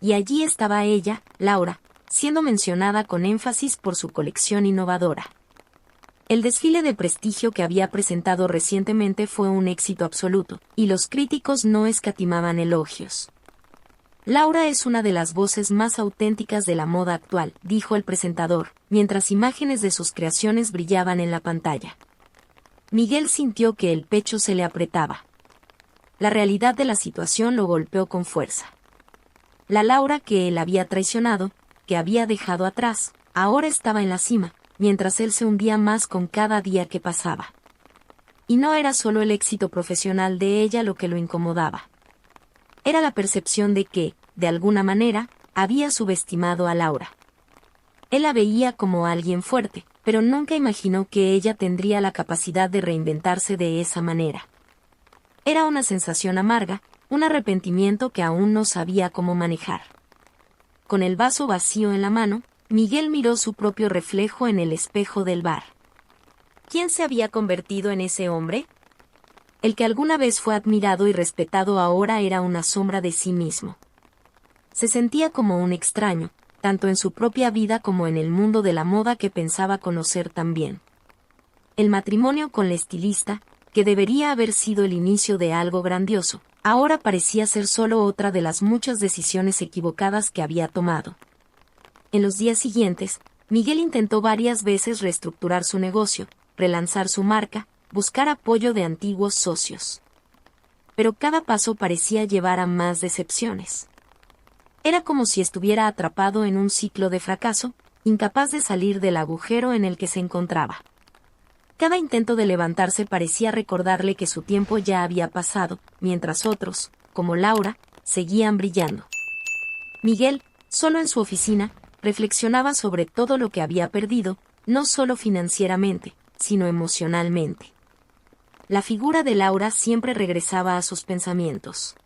A: Y allí estaba ella, Laura, siendo mencionada con énfasis por su colección innovadora. El desfile de prestigio que había presentado recientemente fue un éxito absoluto, y los críticos no escatimaban elogios. «Laura es una de las voces más auténticas de la moda actual», dijo el presentador, mientras imágenes de sus creaciones brillaban en la pantalla. Miguel sintió que el pecho se le apretaba. La realidad de la situación lo golpeó con fuerza. La Laura que él había traicionado, que había dejado atrás, ahora estaba en la cima, mientras él se hundía más con cada día que pasaba. Y no era solo el éxito profesional de ella lo que lo incomodaba. Era la percepción de que, de alguna manera, había subestimado a Laura. Él la veía como alguien fuerte, pero nunca imaginó que ella tendría la capacidad de reinventarse de esa manera. Era una sensación amarga, un arrepentimiento que aún no sabía cómo manejar. Con el vaso vacío en la mano, Miguel miró su propio reflejo en el espejo del bar. ¿Quién se había convertido en ese hombre? El que alguna vez fue admirado y respetado ahora era una sombra de sí mismo. Se sentía como un extraño, tanto en su propia vida como en el mundo de la moda que pensaba conocer también. El matrimonio con la estilista, que debería haber sido el inicio de algo grandioso, ahora parecía ser solo otra de las muchas decisiones equivocadas que había tomado. En los días siguientes, Miguel intentó varias veces reestructurar su negocio, relanzar su marca, buscar apoyo de antiguos socios. Pero cada paso parecía llevar a más decepciones. Era como si estuviera atrapado en un ciclo de fracaso, incapaz de salir del agujero en el que se encontraba. Cada intento de levantarse parecía recordarle que su tiempo ya había pasado, mientras otros, como Laura, seguían brillando. Miguel, solo en su oficina, reflexionaba sobre todo lo que había perdido, no solo financieramente, sino emocionalmente. La figura de Laura siempre regresaba a sus pensamientos.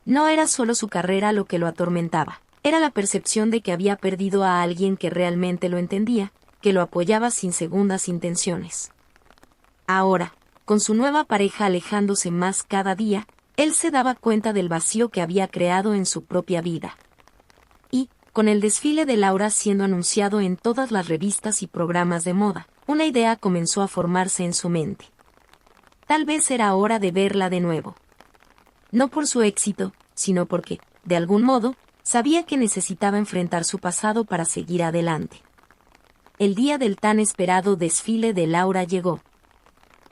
A: No era solo su carrera lo que lo atormentaba, era la percepción de que había perdido a alguien que realmente lo entendía, que lo apoyaba sin segundas intenciones. Ahora, con su nueva pareja alejándose más cada día, él se daba cuenta del vacío que había creado en su propia vida. Y, con el desfile de Laura siendo anunciado en todas las revistas y programas de moda, una idea comenzó a formarse en su mente. Tal vez era hora de verla de nuevo. No por su éxito, sino porque, de algún modo, sabía que necesitaba enfrentar su pasado para seguir adelante. El día del tan esperado desfile de Laura llegó.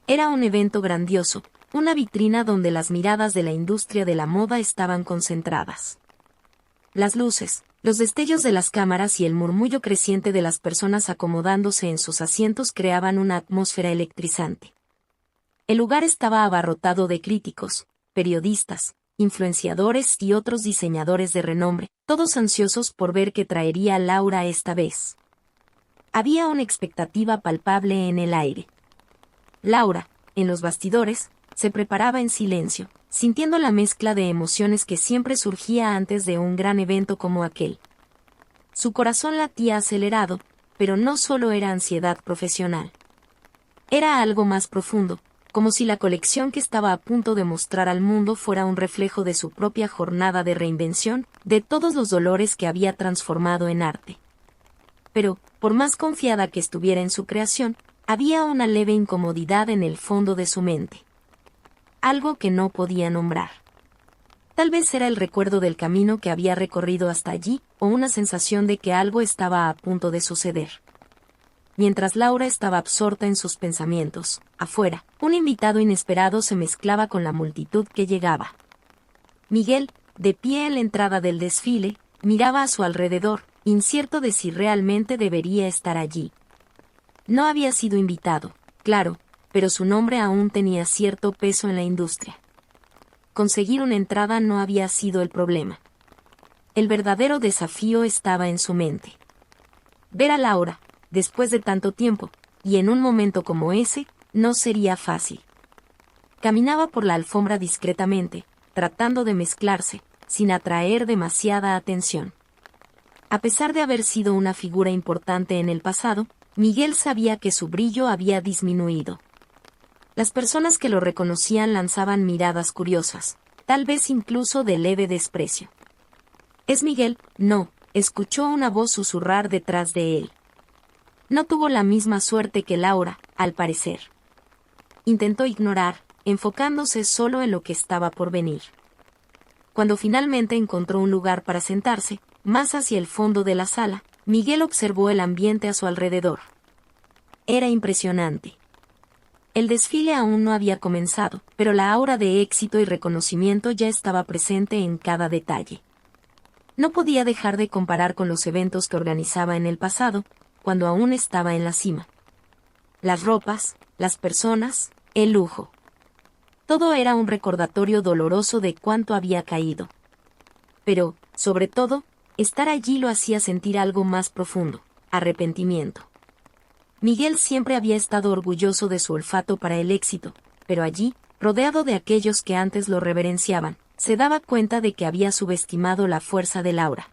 A: Era un evento grandioso, una vitrina donde las miradas de la industria de la moda estaban concentradas. Las luces, los destellos de las cámaras y el murmullo creciente de las personas acomodándose en sus asientos creaban una atmósfera electrizante. El lugar estaba abarrotado de críticos, periodistas, influenciadores y otros diseñadores de renombre, todos ansiosos por ver qué traería Laura esta vez. Había una expectativa palpable en el aire. Laura, en los bastidores, se preparaba en silencio, sintiendo la mezcla de emociones que siempre surgía antes de un gran evento como aquel. Su corazón latía acelerado, pero no solo era ansiedad profesional. Era algo más profundo, como si la colección que estaba a punto de mostrar al mundo fuera un reflejo de su propia jornada de reinvención, de todos los dolores que había transformado en arte. Pero, por más confiada que estuviera en su creación, había una leve incomodidad en el fondo de su mente. Algo que no podía nombrar. Tal vez era el recuerdo del camino que había recorrido hasta allí, o una sensación de que algo estaba a punto de suceder. Mientras Laura estaba absorta en sus pensamientos, afuera, un invitado inesperado se mezclaba con la multitud que llegaba. Miguel, de pie en la entrada del desfile, miraba a su alrededor, incierto de si realmente debería estar allí. No había sido invitado, claro, pero su nombre aún tenía cierto peso en la industria. Conseguir una entrada no había sido el problema. El verdadero desafío estaba en su mente. Ver a Laura, después de tanto tiempo, y en un momento como ese, no sería fácil. Caminaba por la alfombra discretamente, tratando de mezclarse, sin atraer demasiada atención. A pesar de haber sido una figura importante en el pasado, Miguel sabía que su brillo había disminuido. Las personas que lo reconocían lanzaban miradas curiosas, tal vez incluso de leve desprecio. «¿Es Miguel?» «No», escuchó una voz susurrar detrás de él. No tuvo la misma suerte que Laura, al parecer. Intentó ignorar, enfocándose solo en lo que estaba por venir. Cuando finalmente encontró un lugar para sentarse, más hacia el fondo de la sala, Miguel observó el ambiente a su alrededor. Era impresionante. El desfile aún no había comenzado, pero la aura de éxito y reconocimiento ya estaba presente en cada detalle. No podía dejar de comparar con los eventos que organizaba en el pasado, cuando aún estaba en la cima. Las ropas, las personas, el lujo. Todo era un recordatorio doloroso de cuánto había caído. Pero, sobre todo, estar allí lo hacía sentir algo más profundo: arrepentimiento. Miguel siempre había estado orgulloso de su olfato para el éxito, pero allí, rodeado de aquellos que antes lo reverenciaban, se daba cuenta de que había subestimado la fuerza de Laura.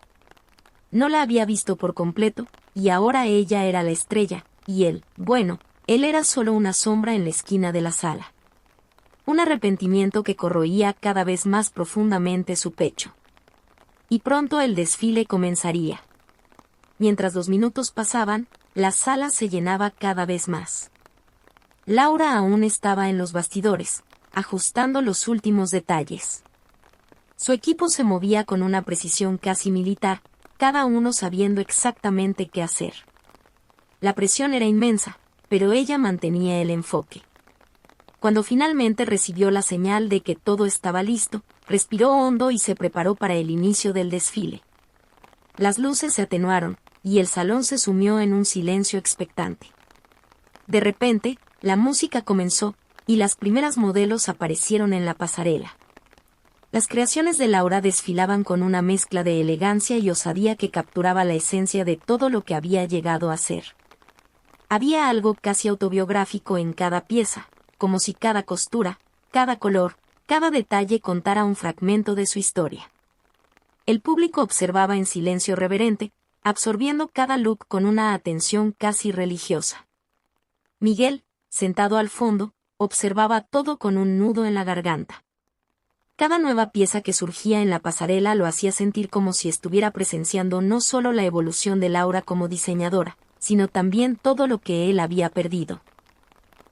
A: No la había visto por completo, y ahora ella era la estrella, y él, bueno, él era solo una sombra en la esquina de la sala. Un arrepentimiento que corroía cada vez más profundamente su pecho. Y pronto el desfile comenzaría. Mientras los minutos pasaban, la sala se llenaba cada vez más. Laura aún estaba en los bastidores, ajustando los últimos detalles. Su equipo se movía con una precisión casi militar, cada uno sabiendo exactamente qué hacer. La presión era inmensa, pero ella mantenía el enfoque. Cuando finalmente recibió la señal de que todo estaba listo, respiró hondo y se preparó para el inicio del desfile. Las luces se atenuaron, y el salón se sumió en un silencio expectante. De repente, la música comenzó, y las primeras modelos aparecieron en la pasarela. Las creaciones de Laura desfilaban con una mezcla de elegancia y osadía que capturaba la esencia de todo lo que había llegado a ser. Había algo casi autobiográfico en cada pieza, como si cada costura, cada color, cada detalle contara un fragmento de su historia. El público observaba en silencio reverente, absorbiendo cada look con una atención casi religiosa. Miguel, sentado al fondo, observaba todo con un nudo en la garganta. Cada nueva pieza que surgía en la pasarela lo hacía sentir como si estuviera presenciando no solo la evolución de Laura como diseñadora, sino también todo lo que él había perdido.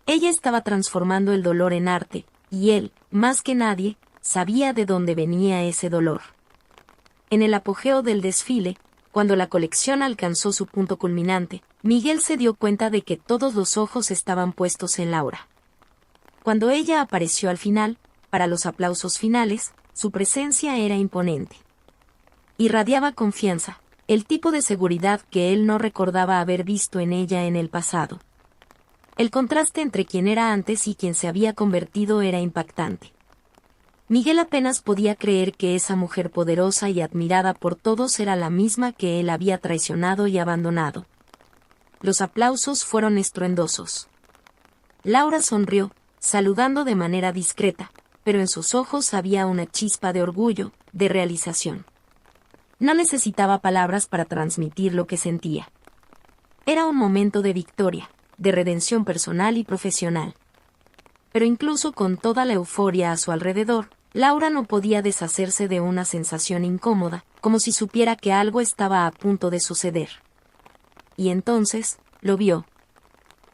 A: Ella estaba transformando el dolor en arte, y él, más que nadie, sabía de dónde venía ese dolor. En el apogeo del desfile, cuando la colección alcanzó su punto culminante, Miguel se dio cuenta de que todos los ojos estaban puestos en Laura. Cuando ella apareció al final, para los aplausos finales, su presencia era imponente. Irradiaba confianza, el tipo de seguridad que él no recordaba haber visto en ella en el pasado. El contraste entre quien era antes y quien se había convertido era impactante. Miguel apenas podía creer que esa mujer poderosa y admirada por todos era la misma que él había traicionado y abandonado. Los aplausos fueron estruendosos. Laura sonrió, saludando de manera discreta, pero en sus ojos había una chispa de orgullo, de realización. No necesitaba palabras para transmitir lo que sentía. Era un momento de victoria, de redención personal y profesional. Pero incluso con toda la euforia a su alrededor, Laura no podía deshacerse de una sensación incómoda, como si supiera que algo estaba a punto de suceder. Y entonces, lo vio.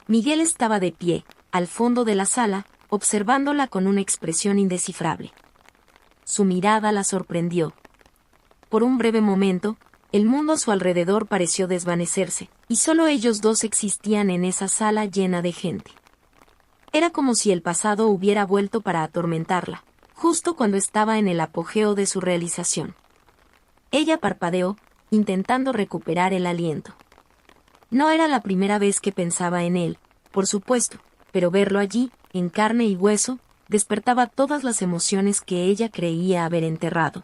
A: Miguel estaba de pie, al fondo de la sala, observándola con una expresión indescifrable. Su mirada la sorprendió. Por un breve momento, el mundo a su alrededor pareció desvanecerse, y solo ellos dos existían en esa sala llena de gente. Era como si el pasado hubiera vuelto para atormentarla, justo cuando estaba en el apogeo de su realización. Ella parpadeó, intentando recuperar el aliento. No era la primera vez que pensaba en él, por supuesto, pero verlo allí, en carne y hueso, despertaba todas las emociones que ella creía haber enterrado.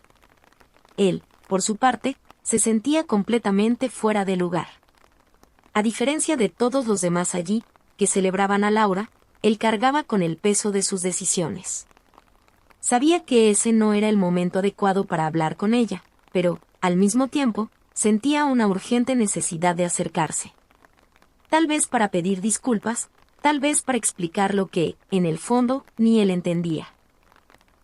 A: Él, por su parte, se sentía completamente fuera de lugar. A diferencia de todos los demás allí, que celebraban a Laura, él cargaba con el peso de sus decisiones. Sabía que ese no era el momento adecuado para hablar con ella, pero, al mismo tiempo, sentía una urgente necesidad de acercarse. Tal vez para pedir disculpas, tal vez para explicar lo que, en el fondo, ni él entendía.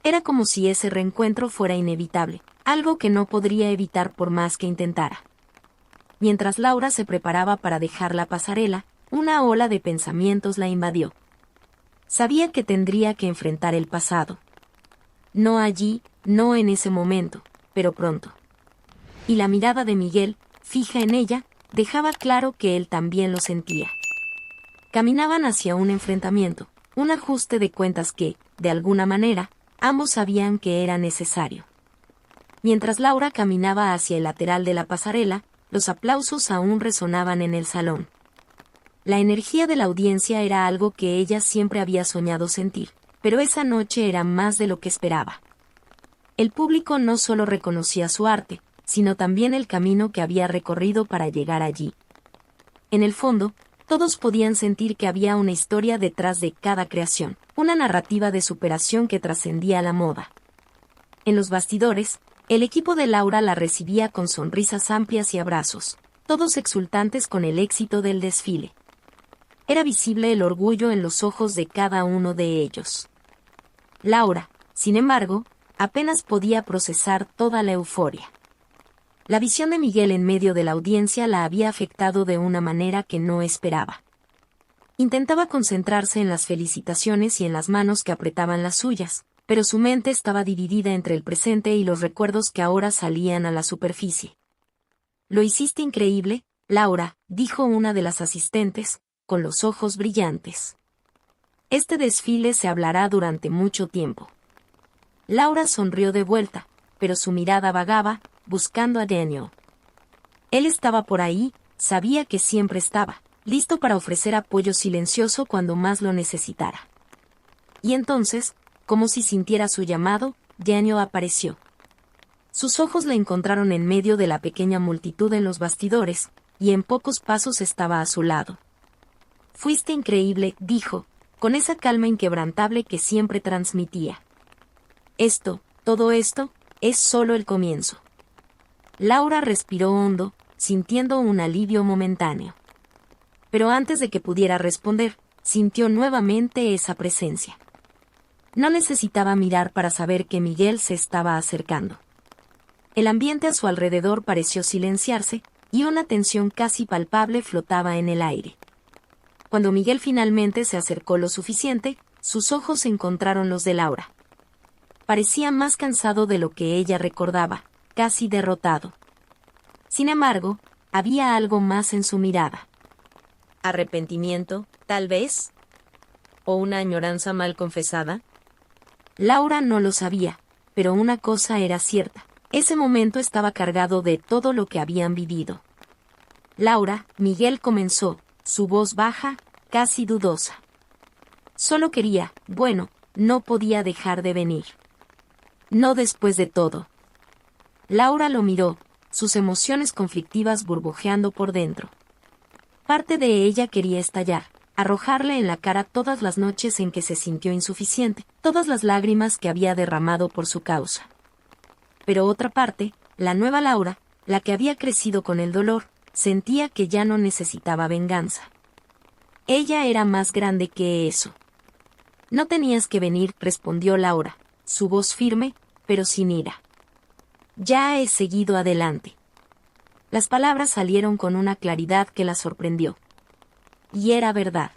A: Era como si ese reencuentro fuera inevitable, algo que no podría evitar por más que intentara. Mientras Laura se preparaba para dejar la pasarela, una ola de pensamientos la invadió. Sabía que tendría que enfrentar el pasado. No allí, no en ese momento, pero pronto. Y la mirada de Miguel, fija en ella, dejaba claro que él también lo sentía. Caminaban hacia un enfrentamiento, un ajuste de cuentas que, de alguna manera, ambos sabían que era necesario. Mientras Laura caminaba hacia el lateral de la pasarela, los aplausos aún resonaban en el salón. La energía de la audiencia era algo que ella siempre había soñado sentir, pero esa noche era más de lo que esperaba. El público no solo reconocía su arte, sino también el camino que había recorrido para llegar allí. En el fondo, todos podían sentir que había una historia detrás de cada creación, una narrativa de superación que trascendía la moda. En los bastidores, el equipo de Laura la recibía con sonrisas amplias y abrazos, todos exultantes con el éxito del desfile. Era visible el orgullo en los ojos de cada uno de ellos. Laura, sin embargo, apenas podía procesar toda la euforia. La visión de Miguel en medio de la audiencia la había afectado de una manera que no esperaba. Intentaba concentrarse en las felicitaciones y en las manos que apretaban las suyas, pero su mente estaba dividida entre el presente y los recuerdos que ahora salían a la superficie. «Lo hiciste increíble, Laura», dijo una de las asistentes, con los ojos brillantes. «Este desfile se hablará durante mucho tiempo». Laura sonrió de vuelta, pero su mirada vagaba, buscando a Daniel. Él estaba por ahí, sabía que siempre estaba, listo para ofrecer apoyo silencioso cuando más lo necesitara. Y entonces, como si sintiera su llamado, Daniel apareció. Sus ojos la encontraron en medio de la pequeña multitud en los bastidores, y en pocos pasos estaba a su lado. «Fuiste increíble», dijo, con esa calma inquebrantable que siempre transmitía. Todo esto, es solo el comienzo». Laura respiró hondo, sintiendo un alivio momentáneo. Pero antes de que pudiera responder, sintió nuevamente esa presencia. No necesitaba mirar para saber que Miguel se estaba acercando. El ambiente a su alrededor pareció silenciarse, y una tensión casi palpable flotaba en el aire. Cuando Miguel finalmente se acercó lo suficiente, sus ojos encontraron los de Laura. Parecía más cansado de lo que ella recordaba, casi derrotado. Sin embargo, había algo más en su mirada. ¿Arrepentimiento, tal vez? ¿O una añoranza mal confesada? Laura no lo sabía, pero una cosa era cierta. Ese momento estaba cargado de todo lo que habían vivido. «Laura», Miguel comenzó, su voz baja, casi dudosa. «Solo quería, no podía dejar de venir. No después de todo». Laura lo miró, sus emociones conflictivas burbujeando por dentro. Parte de ella quería estallar, arrojarle en la cara todas las noches en que se sintió insuficiente, todas las lágrimas que había derramado por su causa. Pero otra parte, la nueva Laura, la que había crecido con el dolor, sentía que ya no necesitaba venganza. Ella era más grande que eso. «No tenías que venir», respondió Laura, su voz firme, pero sin ira. «Ya he seguido adelante». Las palabras salieron con una claridad que la sorprendió. Y era verdad.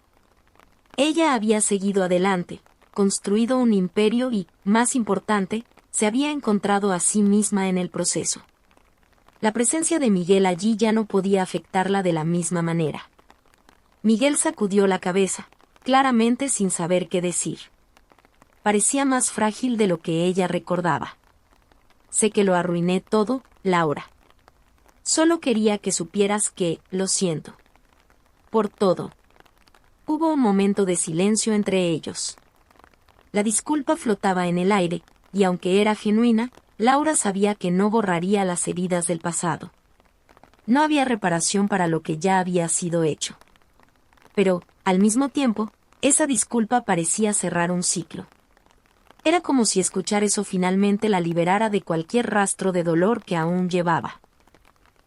A: Ella había seguido adelante, construido un imperio y, más importante, se había encontrado a sí misma en el proceso. La presencia de Miguel allí ya no podía afectarla de la misma manera. Miguel sacudió la cabeza, claramente sin saber qué decir. Parecía más frágil de lo que ella recordaba. «Sé que lo arruiné todo, Laura. Solo quería que supieras que, lo siento. Por todo». Hubo un momento de silencio entre ellos. La disculpa flotaba en el aire, y aunque era genuina, Laura sabía que no borraría las heridas del pasado. No había reparación para lo que ya había sido hecho. Pero, al mismo tiempo, esa disculpa parecía cerrar un ciclo. Era como si escuchar eso finalmente la liberara de cualquier rastro de dolor que aún llevaba.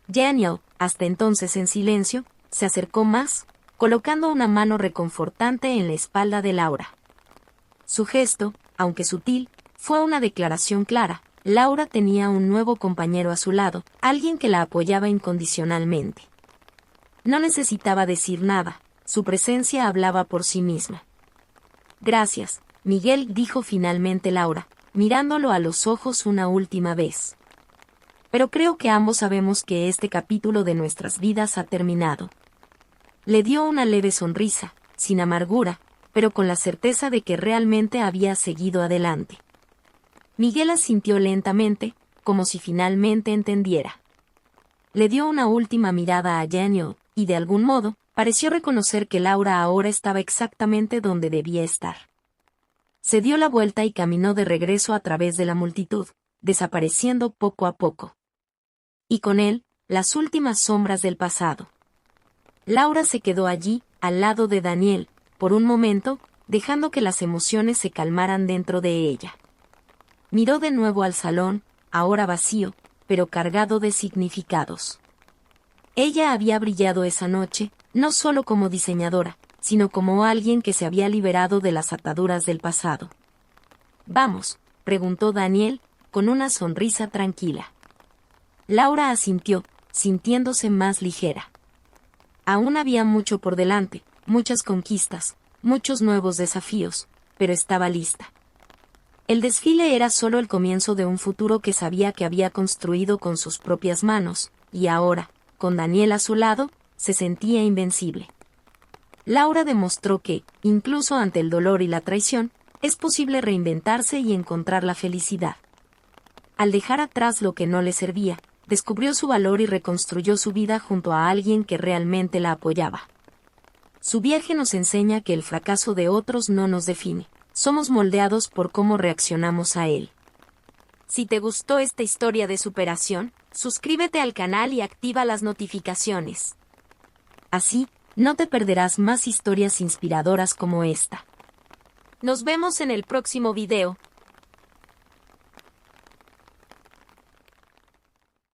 A: Daniel, hasta entonces en silencio, se acercó más, colocando una mano reconfortante en la espalda de Laura. Su gesto, aunque sutil, fue una declaración clara. Laura tenía un nuevo compañero a su lado, alguien que la apoyaba incondicionalmente. No necesitaba decir nada, su presencia hablaba por sí misma. «Gracias», Miguel, dijo finalmente Laura, mirándolo a los ojos una última vez. «Pero creo que ambos sabemos que este capítulo de nuestras vidas ha terminado». Le dio una leve sonrisa, sin amargura, pero con la certeza de que realmente había seguido adelante. Miguel asintió lentamente, como si finalmente entendiera. Le dio una última mirada a Daniel, y de algún modo, pareció reconocer que Laura ahora estaba exactamente donde debía estar. Se dio la vuelta y caminó de regreso a través de la multitud, desapareciendo poco a poco. Y con él, las últimas sombras del pasado. Laura se quedó allí, al lado de Daniel, por un momento, dejando que las emociones se calmaran dentro de ella. Miró de nuevo al salón, ahora vacío, pero cargado de significados. Ella había brillado esa noche, no solo como diseñadora, sino como alguien que se había liberado de las ataduras del pasado. «¿Vamos?», preguntó Daniel, con una sonrisa tranquila. Laura asintió, sintiéndose más ligera. Aún había mucho por delante, muchas conquistas, muchos nuevos desafíos, pero estaba lista. El desfile era solo el comienzo de un futuro que sabía que había construido con sus propias manos, y ahora, con Daniel a su lado, se sentía invencible. Laura demostró que, incluso ante el dolor y la traición, es posible reinventarse y encontrar la felicidad. Al dejar atrás lo que no le servía, descubrió su valor y reconstruyó su vida junto a alguien que realmente la apoyaba. Su viaje nos enseña que el fracaso de otros no nos define. Somos moldeados por cómo reaccionamos a él. Si te gustó esta historia de superación, suscríbete al canal y activa las notificaciones. Así, no te perderás más historias inspiradoras como esta. Nos vemos en el próximo video.